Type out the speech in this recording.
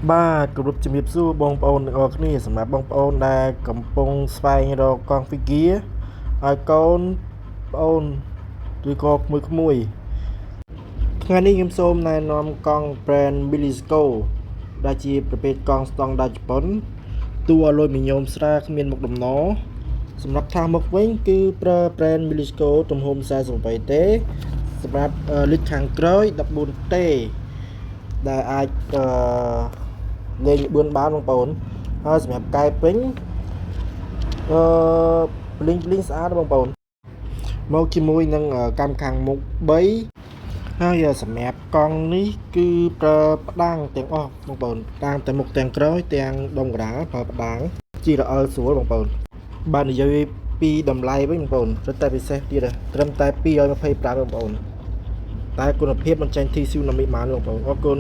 បាទគោរពជំរាបសួរបងប្អូនទាំងអស់គ្នាសម្រាប់បងប្អូនដែលកំពុងស្វែងរកកង់ figure ឲ្យកូនប្អូនឬក៏ក្មួយថ្ងៃនេះខ្ញុំសូមណែនាំកង់ brand Milisco ដែលជាប្រភេទកង់ស្តង់ដារជប៉ុនតួឲ្យលុយមញោមស្រាគ្មានមុខដំណសម្រាប់ថាសមុខវិញគឺប្រើ brand Milisco ទំហំ48ទេសម្រាប់លិចខាងក្រោយ 14T ដែលអាចលេង4បានបងប្អូនហើយសម្រាប់កែពេញភ្លីងស្អាតបងប្អូនមកជាមួយនឹងកម្មខាងមុខ3ហើយសម្រាប់កង់នេះគឺប្រើផ្ដាំងទាំងអស់បងប្អូនផ្ដាំងទាំងមុខទាំងក្រោយទាំងដុំកណ្ដាលប្រើផ្ដាំងជារអិលស្រួលបងប្អូនបាទនិយាយពីតម្លៃវិញបងប្អូនរឹតតែពិសេសទៀតត្រឹមតែ225បងប្អូនតែគុណភាពមិនចាញ់ TCU ណាមីបានបងប្អូនអរគុណ